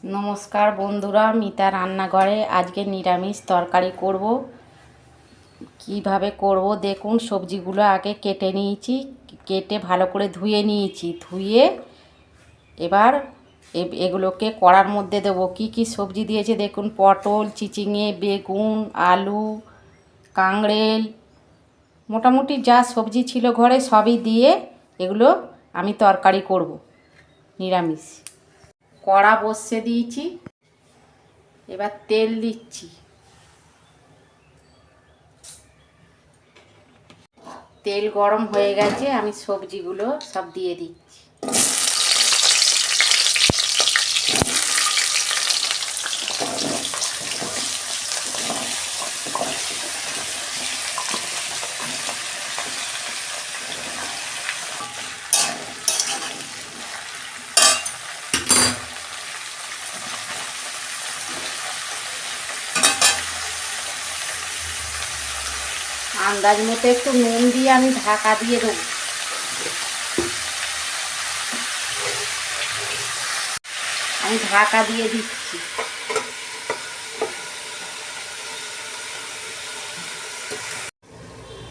নমস্কার বন্ধুরা, মিতা রান্নাঘরে আজকে নিরামিষ তরকারি করব। কিভাবে করব দেখুন। সবজিগুলো আগে কেটে নিয়েছি, কেটে ভালো করে ধুয়ে নিয়েছি। ধুয়ে এবার এগুলোকে কড়ার মধ্যে দেবো। কি কি সবজি দিয়েছে দেখুন। পটল, চিচিঙে, বেগুন, আলু, কাঁকরোল, মোটামুটি যা সবজি ছিল ঘরে সবই দিয়ে এগুলো আমি তরকারি করব নিরামিষ। কড়া বসিয়ে দিয়েছি, এবার তেল দিচ্ছি। তেল গরম হয়ে গেছে, আমি সবজিগুলো সব দিয়ে দিচ্ছি। আন্দাজ মতো একটু নুন দিয়ে আমি ঢাকা দিয়ে দেবো। আমি ঢাকা দিয়ে দিচ্ছি।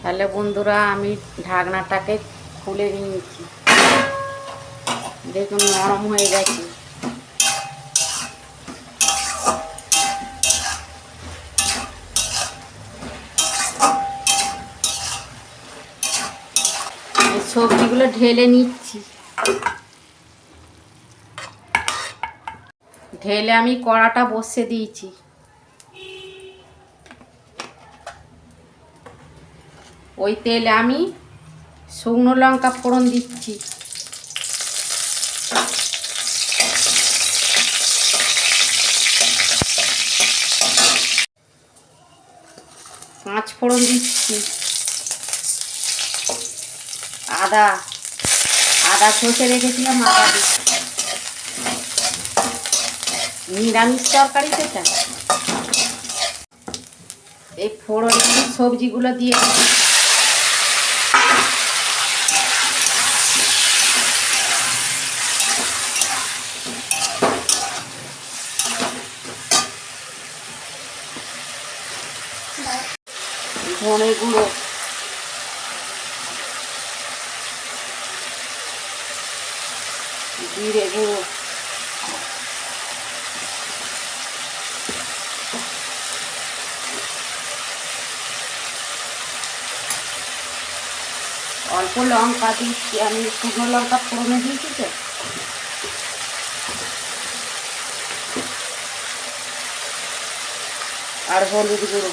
তাহলে বন্ধুরা আমি ঢাকনাটাকে খুলে নিয়েছি। দেখুন নরম হয়ে গেছে। সবজিগুলো ঢেলে নিচ্ছি। ঢেলে আমি কড়াটা বসিয়ে দিয়েছি। ওই তেলে আমি শুকনো লঙ্কা ফোড়ন দিচ্ছি। পাঁচ ফোড়ন দিচ্ছি। আদা ছষে রেখেছিলাম, আদা দিচ্ছি। নিরামিষ তরকারি সেটা। এই ফোড়ন সবজিগুলো দিয়ে ধনে গুঁড়ো, জিরে গুঁড়ো, অল্প লঙ্কা দিচ্ছি। আমি শুকনো লঙ্কা ফোড়নে দিয়েছি তো। আর হলুদ গুঁড়ো।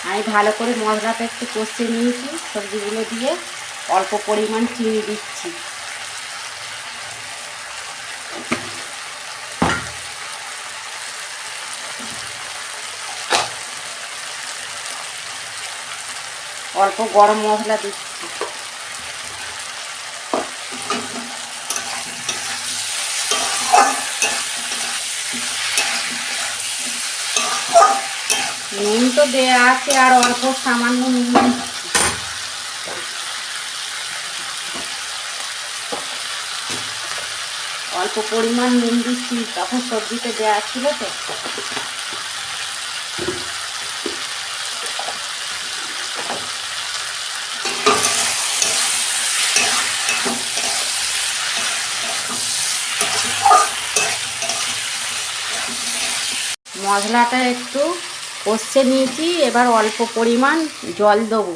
আমি ভালো করে মশলাটা একটু কষিয়ে নিয়েছি। সবজিগুলো দিয়ে অল্প পরিমাণ চিনি দিচ্ছি। অল্প গরম মশলা দিচ্ছি। নুন তো দেওয়া আছে, আর অল্প সামান্য নুন দিচ্ছি। অল্প পরিমাণ নুন দিচ্ছি, তখন সবজিতে দেওয়া ছিল তো। মশলাটা একটু কষে নিয়েছি, এবার অল্প পরিমাণ জল দেবো।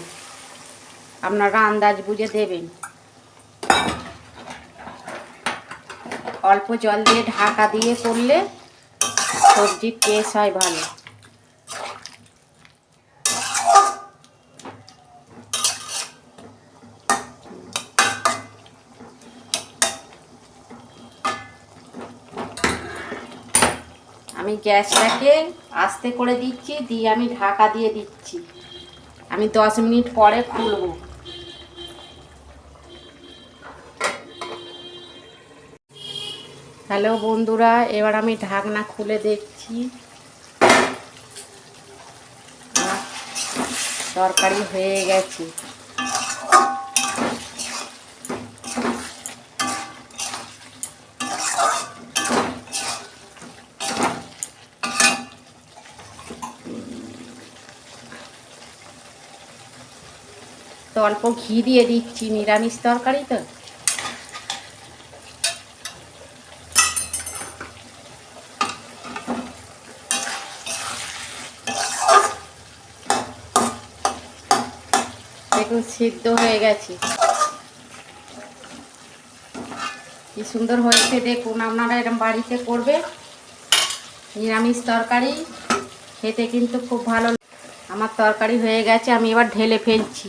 আপনারা আন্দাজ বুঝে দেবেন। অল্প জল দিয়ে ঢাকা দিয়ে করলে সবজির টেস্ট হয় ভালো। আমি গ্যাসটাকে আস্তে করে দিচ্ছি, দিয়ে আমি ঢাকা দিয়ে দিচ্ছি। আমি 10 মিনিট পরে খুলব। হ্যালো বন্ধুরা, এবার আমি ঢাকনা খুলে দেখছি। তরকারি হয়ে গেছে। তো অল্প ঘি দিয়ে দিচ্ছি, নিরামিষ তরকারি তো। দেখুন সিদ্ধ হয়ে গেছে, কি সুন্দর হয়েছে দেখুন। আপনারা এরকম বাড়িতে করবে, নিরামিষ তরকারি খেতে কিন্তু খুব ভালো। আমার তরকারি হয়ে গেছে, আমি এবার ঢেলে ফেলছি।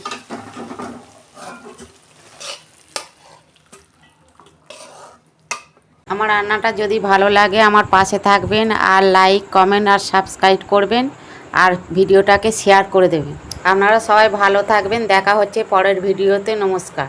আমার রান্নাটা যদি ভালো লাগে আমার পাশে থাকবেন, আর লাইক কমেন্ট আর সাবস্ক্রাইব করবেন, আর ভিডিওটাকে শেয়ার করে দেবেন। আপনারা সবাই ভালো থাকবেন। দেখা হচ্ছে পরের ভিডিওতে। নমস্কার।